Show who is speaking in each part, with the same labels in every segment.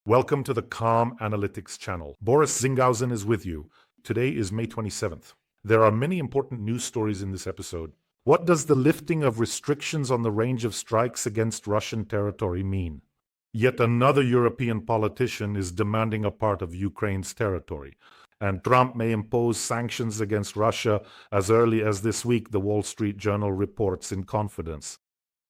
Speaker 1: Welcome to the Calm Analytics channel. Boris Zinghausen is with you. Today is May 27th. There are many important news stories in this episode. What does the lifting of restrictions on the range of strikes against Russian territory mean? Yet another European politician is demanding a part of Ukraine's territory. And Trump may impose sanctions against Russia as early as this week, the Wall Street Journal reports in confidence.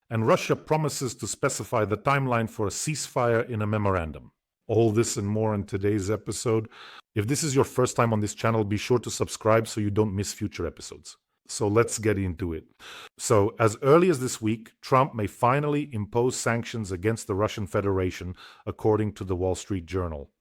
Speaker 1: And Russia promises to specify the timeline for a ceasefire in a memorandum. All this and more in today's episode. If this is your first time on this channel, be sure to subscribe so you don't miss future episodes. So let's get into it. So as early as this week, Trump may finally impose sanctions against the Russian Federation, according to the Wall Street Journal.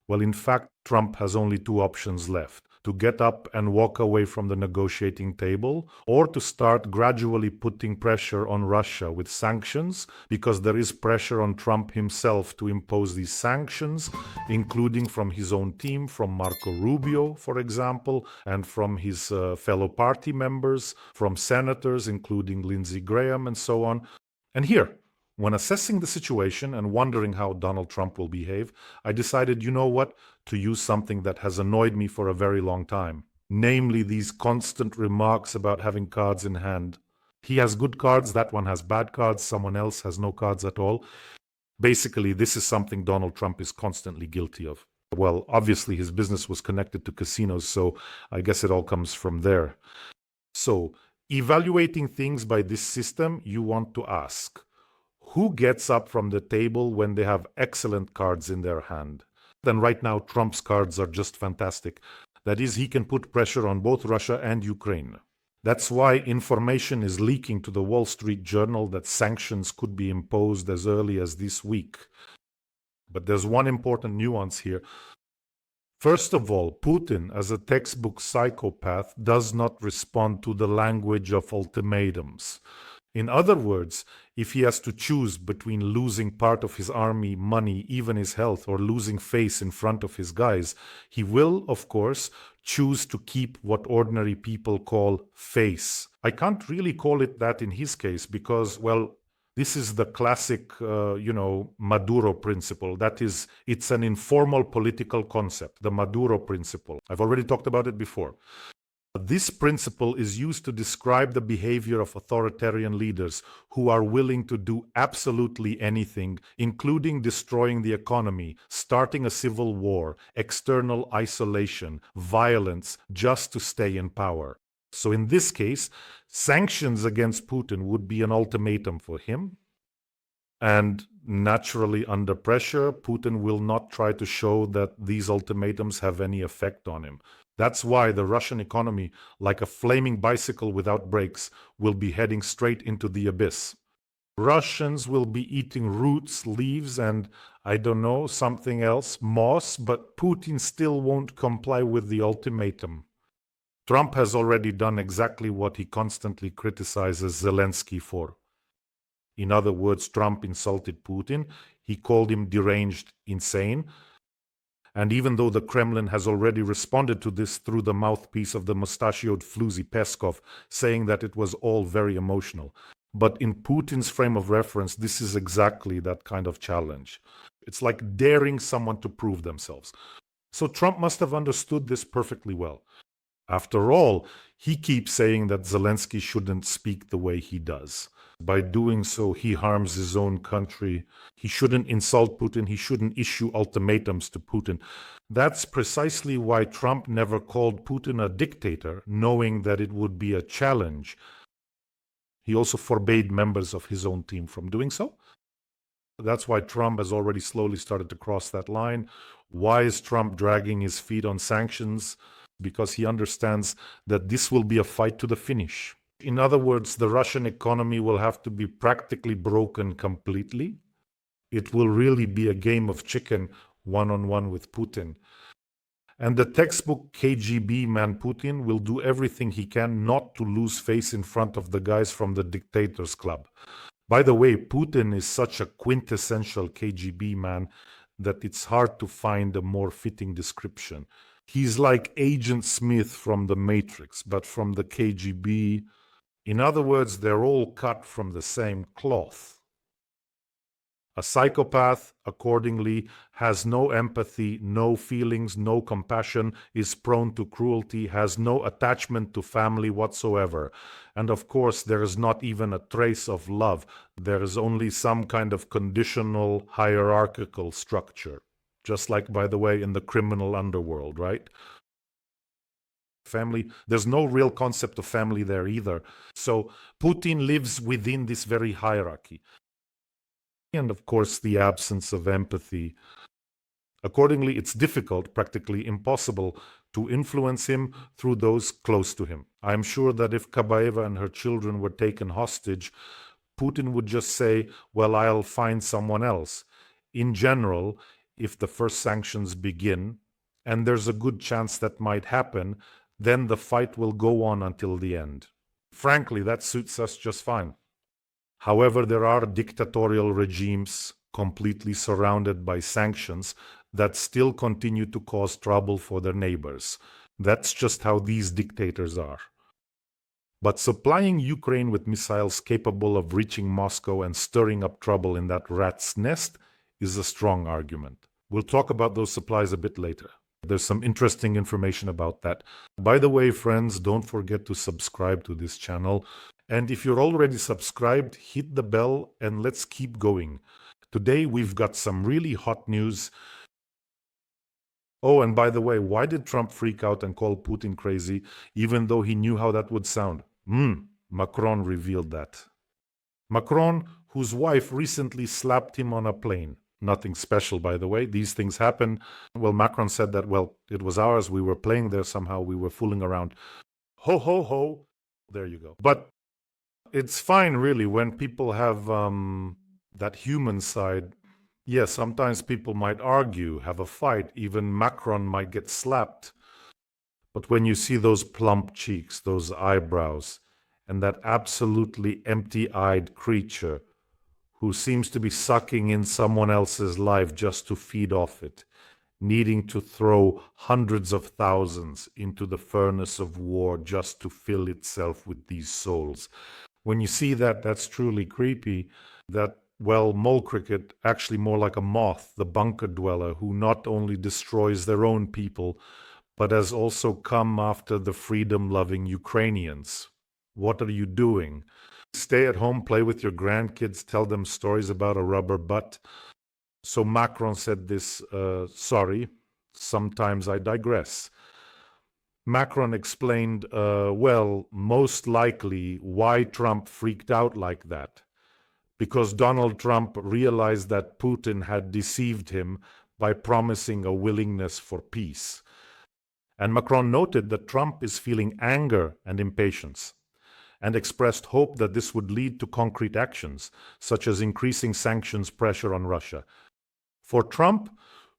Speaker 1: Well, in fact, Trump has only two options left: to get up and walk away from the negotiating table, or to start gradually putting pressure on Russia with sanctions, because there is pressure on Trump himself to impose these sanctions, including from his own team, from Marco Rubio, for example, and from his fellow party members, from senators, including Lindsey Graham, and so on. And here, when assessing the situation and wondering how Donald Trump will behave, I decided, you know what, to use something that has annoyed me for a very long time. Namely, these constant remarks about having cards in hand. He has good cards, that one has bad cards, someone else has no cards at all. Basically, this is something Donald Trump is constantly guilty of. Well, obviously his business was connected to casinos, so I guess it all comes from there. So, evaluating things by this system, you want to ask: who gets up from the table when they have excellent cards in their hand? Then right now, Trump's cards are just fantastic. That is, he can put pressure on both Russia and Ukraine. That's why information is leaking to the Wall Street Journal that sanctions could be imposed as early as this week. But there's one important nuance here. First of all, Putin, as a textbook psychopath, does not respond to the language of ultimatums. In other words, if he has to choose between losing part of his army, money, even his health, or losing face in front of his guys, he will, of course, choose to keep what ordinary people call face. I can't really call it that in his case because, well, this is the classic, Maduro principle. That is, it's an informal political concept, the Maduro principle. I've already talked about it before. This principle is used to describe the behavior of authoritarian leaders who are willing to do absolutely anything, including destroying the economy, starting a civil war, external isolation, violence, just to stay in power. So in this case, sanctions against Putin would be an ultimatum for him. And naturally, under pressure, Putin will not try to show that these ultimatums have any effect on him. That's why the Russian economy, like a flaming bicycle without brakes, will be heading straight into the abyss. Russians will be eating roots, leaves, and, I don't know, something else, moss, but Putin still won't comply with the ultimatum. Trump has already done exactly what he constantly criticizes Zelensky for. In other words, Trump insulted Putin. He called him deranged, insane. And even though the Kremlin has already responded to this through the mouthpiece of the mustachioed floozy Peskov, saying that it was all very emotional. But in Putin's frame of reference, this is exactly that kind of challenge. It's like daring someone to prove themselves. So Trump must have understood this perfectly well. After all, he keeps saying that Zelensky shouldn't speak the way he does. By doing so, he harms his own country. He shouldn't insult Putin. He shouldn't issue ultimatums to Putin. That's precisely why Trump never called Putin a dictator, knowing that it would be a challenge. He also forbade members of his own team from doing so. That's why Trump has already slowly started to cross that line. Why is Trump dragging his feet on sanctions? Because he understands that this will be a fight to the finish. In other words, the Russian economy will have to be practically broken completely. It will really be a game of chicken, one-on-one with Putin. And the textbook KGB man Putin will do everything he can not to lose face in front of the guys from the Dictators Club. By the way, Putin is such a quintessential KGB man that it's hard to find a more fitting description. He's like Agent Smith from the Matrix, but from the KGB. In other words, they're all cut from the same cloth. A psychopath, accordingly, has no empathy, no feelings, no compassion, is prone to cruelty, has no attachment to family whatsoever. And of course, there is not even a trace of love. There is only some kind of conditional hierarchical structure. Just like, by the way, in the criminal underworld, right? Family, there's no real concept of family there either. So Putin lives within this very hierarchy. And of course, the absence of empathy. Accordingly, it's difficult, practically impossible, to influence him through those close to him. I'm sure that if Kabaeva and her children were taken hostage, Putin would just say, well, I'll find someone else. In general, if the first sanctions begin, and there's a good chance that might happen, then the fight will go on until the end. Frankly, that suits us just fine. However, there are dictatorial regimes completely surrounded by sanctions that still continue to cause trouble for their neighbors. That's just how these dictators are. But supplying Ukraine with missiles capable of reaching Moscow and stirring up trouble in that rat's nest is a strong argument. We'll talk about those supplies a bit later. There's some interesting information about that. By the way, friends, don't forget to subscribe to this channel. And if you're already subscribed, hit the bell and let's keep going. Today we've got some really hot news. Oh, and by the way, why did Trump freak out and call Putin crazy, even though he knew how that would sound? Macron revealed that. Macron, whose wife recently slapped him on a plane. Nothing special, by the way. These things happen. Well, Macron said that, well, it was ours. We were playing there somehow. We were fooling around. Ho, ho, ho. There you go. But it's fine, really, when people have that human side. Yes, sometimes people might argue, have a fight. Even Macron might get slapped. But when you see those plump cheeks, those eyebrows, and that absolutely empty-eyed creature who seems to be sucking in someone else's life just to feed off it, needing to throw hundreds of thousands into the furnace of war just to fill itself with these souls. When you see that, that's truly creepy. That, well, mole cricket, actually more like a moth, the bunker dweller, who not only destroys their own people, but has also come after the freedom-loving Ukrainians. What are you doing? Stay at home, play with your grandkids, tell them stories about a rubber butt. So Macron said this, sorry, sometimes I digress. Macron explained, well, most likely why Trump freaked out like that. Because Donald Trump realized that Putin had deceived him by promising a willingness for peace. And Macron noted that Trump is feeling anger and impatience, and expressed hope that this would lead to concrete actions, such as increasing sanctions pressure on Russia. For Trump,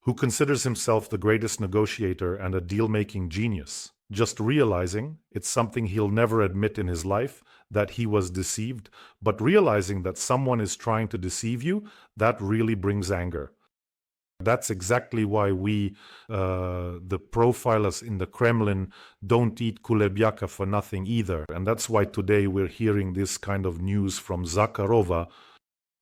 Speaker 1: who considers himself the greatest negotiator and a deal-making genius, just realizing, it's something he'll never admit in his life, that he was deceived, but realizing that someone is trying to deceive you, that really brings anger. That's exactly why we, the profilers in the Kremlin, don't eat kulebyaka for nothing either. And that's why today we're hearing this kind of news from Zakharova.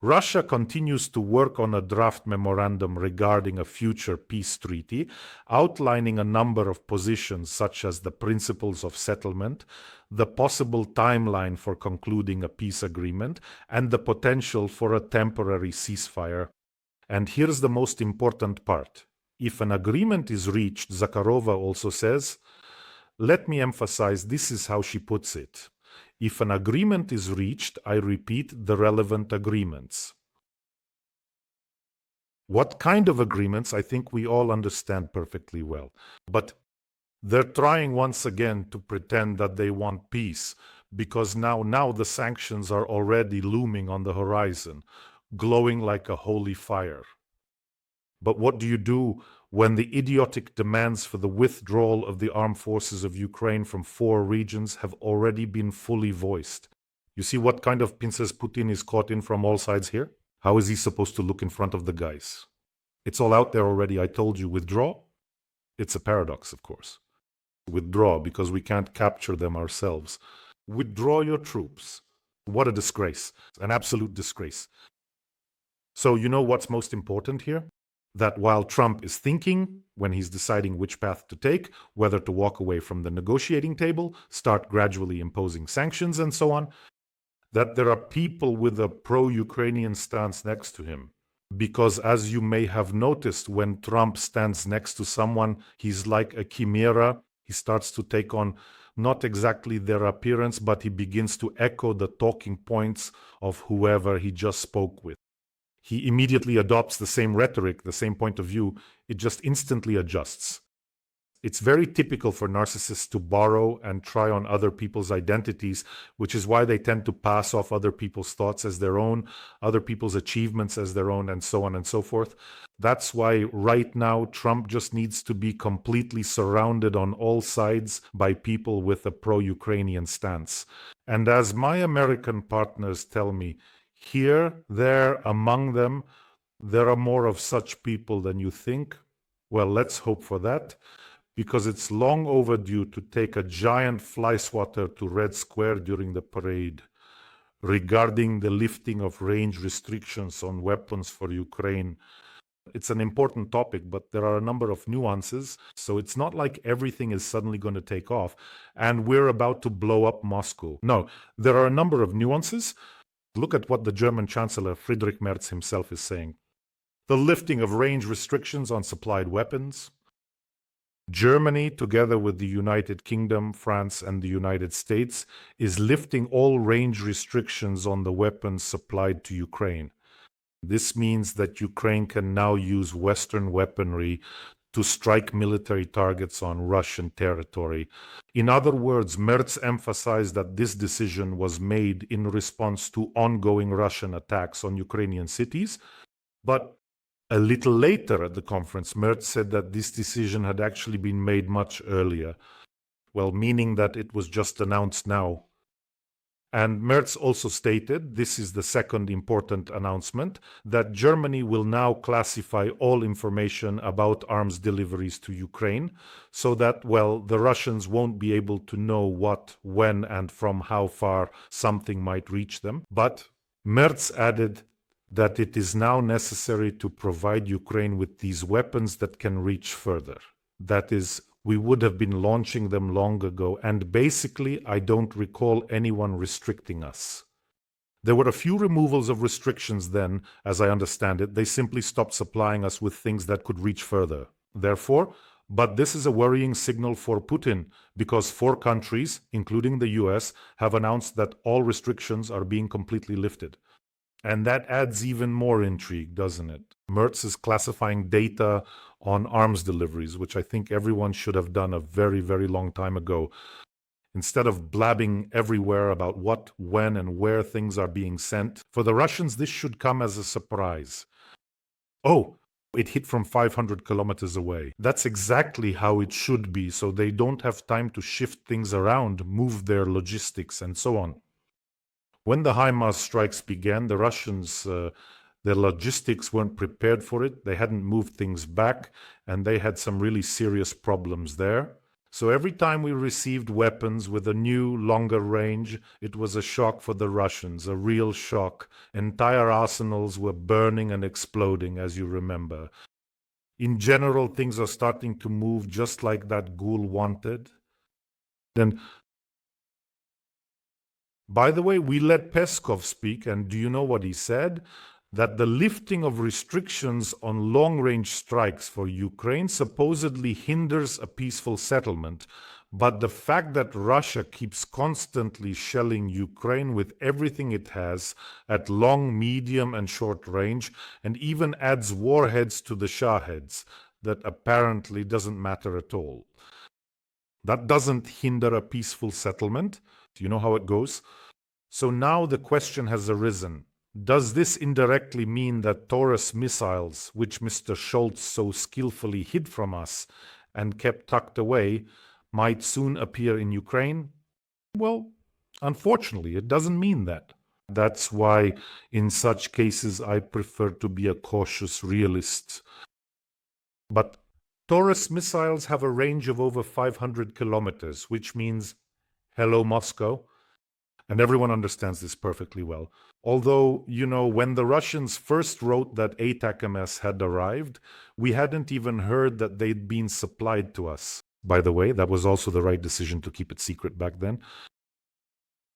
Speaker 1: Russia continues to work on a draft memorandum regarding a future peace treaty, outlining a number of positions such as the principles of settlement, the possible timeline for concluding a peace agreement, and the potential for a temporary ceasefire. And here's the most important part. If an agreement is reached, Zakharova also says, let me emphasize, this is how she puts it. If an agreement is reached, I repeat, the relevant agreements. What kind of agreements, I think we all understand perfectly well. But they're trying once again to pretend that they want peace, because now the sanctions are already looming on the horizon, glowing like a holy fire. But what do you do when the idiotic demands for the withdrawal of the armed forces of Ukraine from 4 regions have already been fully voiced? You see what kind of pincers Putin is caught in from all sides here? How is he supposed to look in front of the guys? It's all out there already. I told you, withdraw? It's a paradox, of course. Withdraw because we can't capture them ourselves. Withdraw your troops. What a disgrace. An absolute disgrace. So you know what's most important here? That while Trump is thinking, when he's deciding which path to take, whether to walk away from the negotiating table, start gradually imposing sanctions, and so on, that there are people with a pro-Ukrainian stance next to him. Because as you may have noticed, when Trump stands next to someone, he's like a chimera. He starts to take on not exactly their appearance, but he begins to echo the talking points of whoever he just spoke with. He immediately adopts the same rhetoric, the same point of view. It just instantly adjusts. It's very typical for narcissists to borrow and try on other people's identities, which is why they tend to pass off other people's thoughts as their own, other people's achievements as their own, and so on and so forth. That's why right now Trump just needs to be completely surrounded on all sides by people with a pro-Ukrainian stance. And as my American partners tell me, here, there, among them, there are more of such people than you think. Well, let's hope for that, because it's long overdue to take a giant fly swatter to Red Square during the parade regarding the lifting of range restrictions on weapons for Ukraine. It's an important topic, but there are a number of nuances, so it's not like everything is suddenly going to take off and we're about to blow up Moscow. No, there are a number of nuances. Look at what the German Chancellor Friedrich Merz himself is saying. The lifting of range restrictions on supplied weapons. Germany, together with the United Kingdom, France, and the United States, is lifting all range restrictions on the weapons supplied to Ukraine. This means that Ukraine can now use Western weaponry to strike military targets on Russian territory. In other words, Merz emphasized that this decision was made in response to ongoing Russian attacks on Ukrainian cities. But a little later at the conference, Merz said that this decision had actually been made much earlier. Well, meaning that it was just announced now. And Merz also stated, this is the second important announcement, that Germany will now classify all information about arms deliveries to Ukraine so that, well, the Russians won't be able to know what, when, and from how far something might reach them. But Merz added that it is now necessary to provide Ukraine with these weapons that can reach further. That is, we would have been launching them long ago, and basically, I don't recall anyone restricting us. There were a few removals of restrictions then, as I understand it. They simply stopped supplying us with things that could reach further. Therefore, but this is a worrying signal for Putin, because 4 countries, including the US, have announced that all restrictions are being completely lifted. And that adds even more intrigue, doesn't it? Merz is classifying data on arms deliveries, which I think everyone should have done a very, very long time ago. Instead of blabbing everywhere about what, when, and where things are being sent, for the Russians, this should come as a surprise. Oh, it hit from 500 kilometers away. That's exactly how it should be, so they don't have time to shift things around, move their logistics, and so on. When the HIMARS strikes began, the Russians, their logistics weren't prepared for it. They hadn't moved things back, and they had some really serious problems there. So every time we received weapons with a new, longer range, it was a shock for the Russians, a real shock. Entire arsenals were burning and exploding, as you remember. In general, things are starting to move just like that ghoul wanted. Then, by the way, we let Peskov speak, and do you know what he said? That the lifting of restrictions on long-range strikes for Ukraine supposedly hinders a peaceful settlement, but the fact that Russia keeps constantly shelling Ukraine with everything it has at long, medium, and short range, and even adds warheads to the Shaheds, that apparently doesn't matter at all. That doesn't hinder a peaceful settlement. Do you know how it goes? So now the question has arisen. Does this indirectly mean that Taurus missiles, which Mr. Scholz so skillfully hid from us and kept tucked away, might soon appear in Ukraine? Well, unfortunately, it doesn't mean that. That's why in such cases I prefer to be a cautious realist. But Taurus missiles have a range of over 500 kilometers, which means, hello Moscow. And everyone understands this perfectly well. Although, when the Russians first wrote that ATACMS had arrived, we hadn't even heard that they'd been supplied to us. By the way, that was also the right decision to keep it secret back then.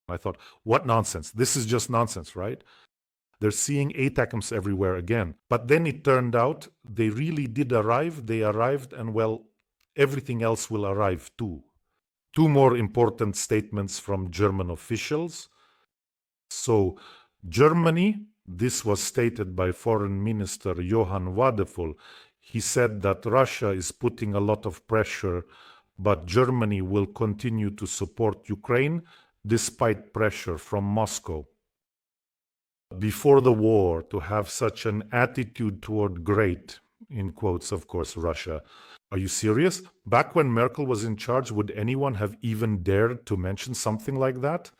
Speaker 1: I thought, what nonsense? This is just nonsense, right? They're seeing ATACMS everywhere again. But then it turned out they really did arrive. They arrived, and well, everything else will arrive too. Two more important statements from German officials. So, Germany, this was stated by Foreign Minister Johann Wadefull. He said that Russia is putting a lot of pressure, but Germany will continue to support Ukraine despite pressure from Moscow. Before the war, to have such an attitude toward great, in quotes, of course, Russia. Are you serious? Back when Merkel was in charge, would anyone have even dared to mention something like that?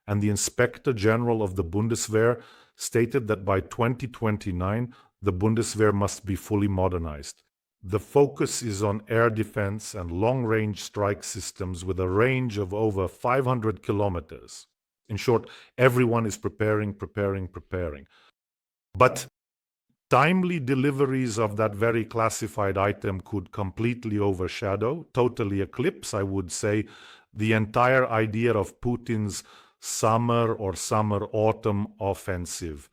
Speaker 1: And the Inspector General of the Bundeswehr stated that by 2029, the Bundeswehr must be fully modernized. The focus is on air defense and long-range strike systems with a range of over 500 kilometers. In short, everyone is preparing. But timely deliveries of that very classified item could completely overshadow, totally eclipse, I would say, the entire idea of Putin's summer or summer-autumn offensive.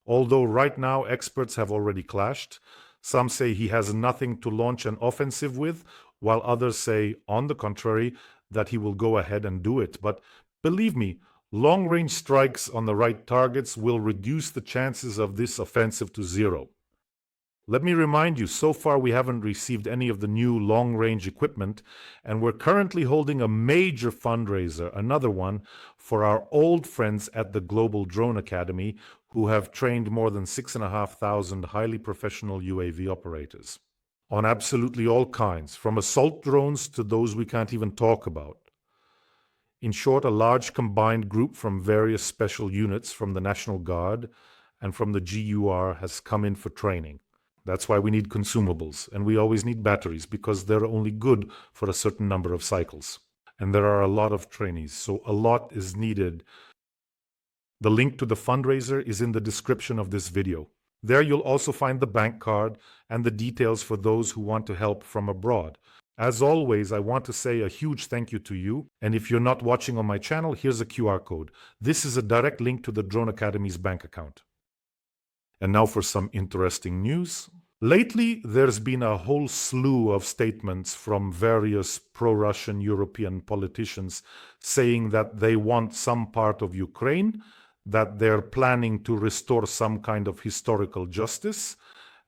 Speaker 1: Although right now experts have already clashed. Some say he has nothing to launch an offensive with, while others say, on the contrary, that he will go ahead and do it. But believe me, long-range strikes on the right targets will reduce the chances of this offensive to zero. Let me remind you, so far we haven't received any of the new long-range equipment, and we're currently holding a major fundraiser, another one, for our old friends at the Global Drone Academy, who have trained more than 6,500 highly professional UAV operators. On absolutely all kinds, from assault drones to those we can't even talk about. In short, a large combined group from various special units from the National Guard and from the GUR has come in for training. That's why we need consumables, and we always need batteries because they're only good for a certain number of cycles. And there are a lot of trainees, so a lot is needed. The link to the fundraiser is in the description of this video. There you'll also find the bank card and the details for those who want to help from abroad. As always, I want to say a huge thank you to you. And if you're not watching on my channel, here's a QR code. This is a direct link to the Drone Academy's bank account. And now for some interesting news. Lately, there's been a whole slew of statements from various pro-Russian European politicians saying that they want some part of Ukraine, that they're planning to restore some kind of historical justice.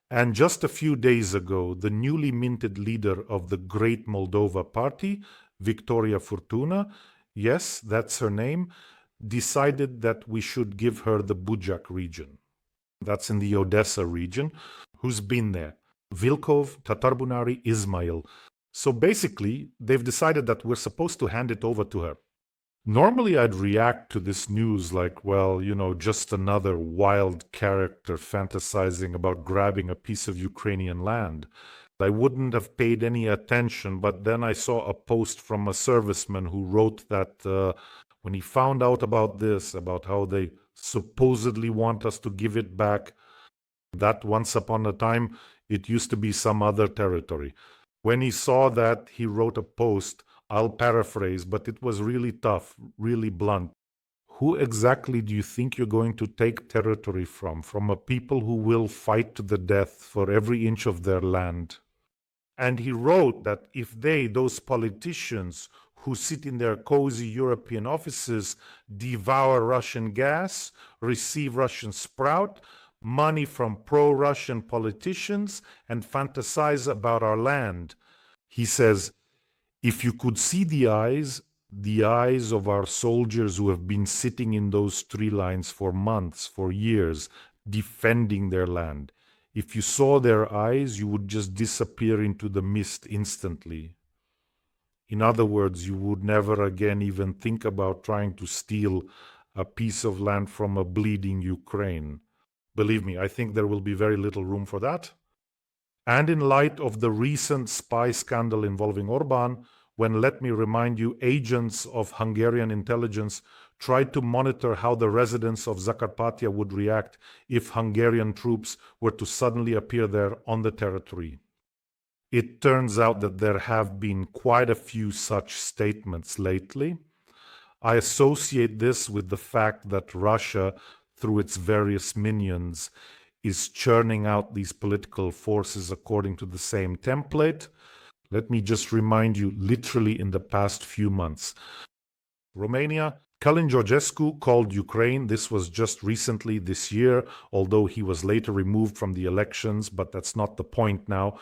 Speaker 1: And just a few days ago, the newly minted leader of the Great Moldova Party, Victoria Fortuna, yes, that's her name, decided that we should give her the Bujak region. That's in the Odessa region. Who's been there? Vilkov, Tatarbunari, Ismail. So basically, they've decided that we're supposed to hand it over to her. Normally, I'd react to this news like, well, just another wild character fantasizing about grabbing a piece of Ukrainian land. I wouldn't have paid any attention, but then I saw a post from a serviceman who wrote that when he found out about this, about how they supposedly want us to give it back, that once upon a time, it used to be some other territory. When he saw that, he wrote a post. I'll paraphrase, but it was really tough, really blunt. Who exactly do you think you're going to take territory from? From a people who will fight to the death for every inch of their land. And he wrote that if those politicians who sit in their cozy European offices, devour Russian gas, receive Russian sprout, money from pro-Russian politicians, and fantasize about our land. He says, if you could see the eyes of our soldiers who have been sitting in those tree lines for months, for years, defending their land, if you saw their eyes, you would just disappear into the mist instantly. In other words, you would never again even think about trying to steal a piece of land from a bleeding Ukraine. Believe me, I think there will be very little room for that. And in light of the recent spy scandal involving Orban, when, let me remind you, agents of Hungarian intelligence tried to monitor how the residents of Zakarpattia would react if Hungarian troops were to suddenly appear there on the territory. It turns out that there have been quite a few such statements lately. I associate this with the fact that Russia, through its various minions, is churning out these political forces according to the same template. Let me just remind you, literally in the past few months. Romania, Călin Georgescu called Ukraine, this was just recently this year, although he was later removed from the elections, but that's not the point now.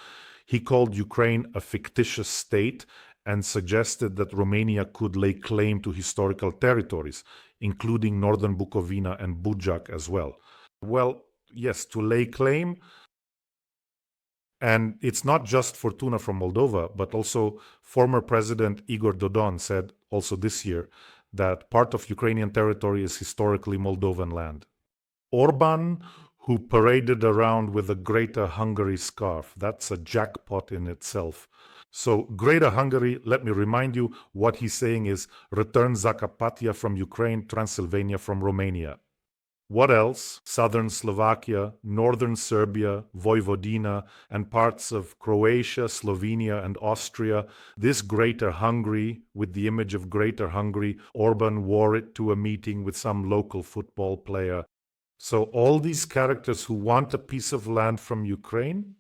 Speaker 1: He called Ukraine a fictitious state and suggested that Romania could lay claim to historical territories, including northern Bukovina and Bujak as well. Well, yes, to lay claim. And it's not just Fortuna from Moldova, but also former President Igor Dodon said also this year that part of Ukrainian territory is historically Moldovan land. Orban, who paraded around with a Greater Hungary scarf, that's a jackpot in itself. So Greater Hungary, let me remind you, what he's saying is return Zakarpattia from Ukraine, Transylvania from Romania. What else? Southern Slovakia, northern Serbia, Vojvodina, and parts of Croatia, Slovenia, and Austria. This Greater Hungary, with the image of Greater Hungary, Orban wore it to a meeting with some local football player. So all these characters who want a piece of land from Ukraine.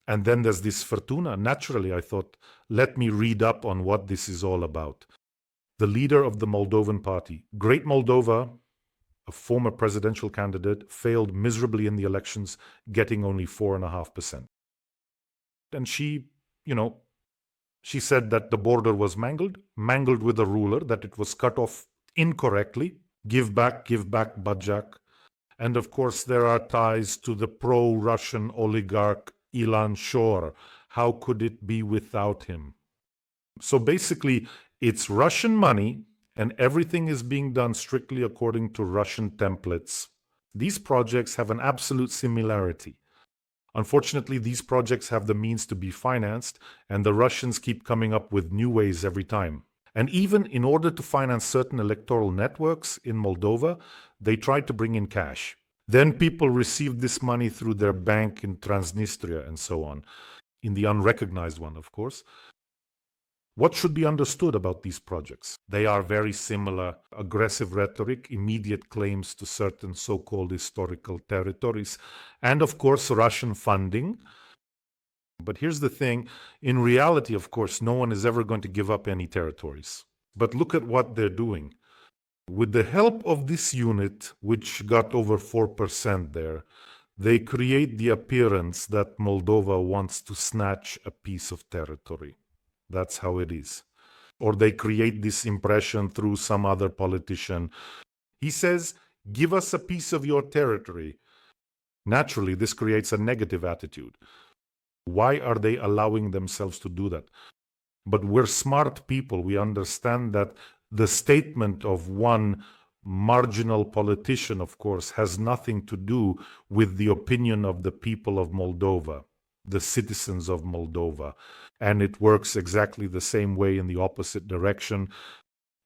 Speaker 1: And then there's this Fortuna. Naturally, I thought, let me read up on what this is all about. The leader of the Moldovan party, Great Moldova, a former presidential candidate, failed miserably in the elections, getting only 4.5%. And she said that the border was mangled with a ruler, that it was cut off incorrectly. Give back, Bajak. And of course, there are ties to the pro-Russian oligarch Ilan Shor. How could it be without him? So basically, it's Russian money, and everything is being done strictly according to Russian templates. These projects have an absolute similarity. Unfortunately, these projects have the means to be financed, and the Russians keep coming up with new ways every time. And even in order to finance certain electoral networks in Moldova, they try to bring in cash. Then people receive this money through their bank in Transnistria and so on, in the unrecognized one, of course. What should be understood about these projects? They are very similar: aggressive rhetoric, immediate claims to certain so-called historical territories, and of course Russian funding. But here's the thing, in reality, of course, no one is ever going to give up any territories. But look at what they're doing. With the help of this unit, which got over 4% there, they create the appearance that Moldova wants to snatch a piece of territory. That's how it is. Or they create this impression through some other politician. He says, give us a piece of your territory. Naturally, this creates a negative attitude. Why are they allowing themselves to do that? But we're smart people. We understand that the statement of one marginal politician, of course, has nothing to do with the opinion of the people of Moldova, the citizens of Moldova. And it works exactly the same way in the opposite direction.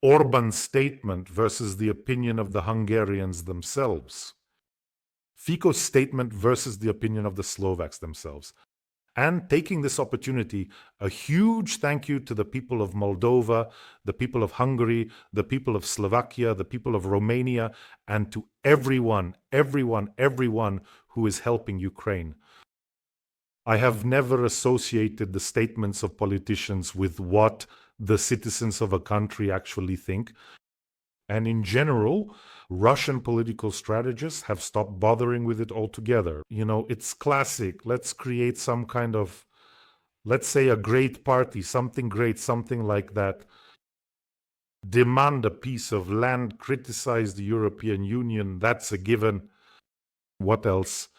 Speaker 1: Orban's statement versus the opinion of the Hungarians themselves. Fico's statement versus the opinion of the Slovaks themselves. And taking this opportunity, a huge thank you to the people of Moldova, the people of Hungary, the people of Slovakia, the people of Romania, and to everyone who is helping Ukraine. I have never associated the statements of politicians with what the citizens of a country actually think. And in general, Russian political strategists have stopped bothering with it altogether. It's classic. Let's create some kind of, let's say, a great party, something great, something like that. Demand a piece of land, criticize the European Union, that's a given. What else?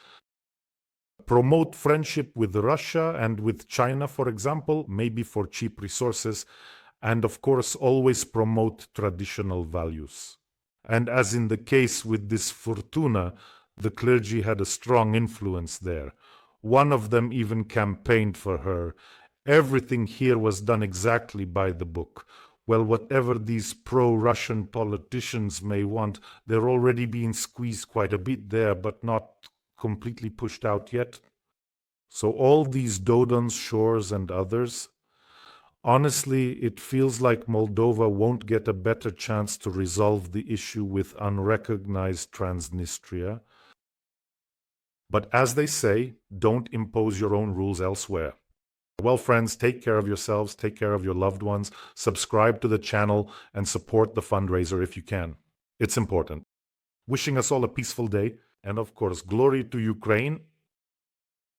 Speaker 1: Promote friendship with Russia and with China, for example, maybe for cheap resources. And of course, always promote traditional values. And as in the case with this Fortuna, the clergy had a strong influence there. One of them even campaigned for her. Everything here was done exactly by the book. Well, whatever these pro-Russian politicians may want, they're already being squeezed quite a bit there, but not completely pushed out yet. So all these Dodons, Shores, and others, honestly, it feels like Moldova won't get a better chance to resolve the issue with unrecognized Transnistria. But as they say, don't impose your own rules elsewhere. Well, friends, take care of yourselves, take care of your loved ones, subscribe to the channel, and support the fundraiser if you can. It's important. Wishing us all a peaceful day, and of course, glory to Ukraine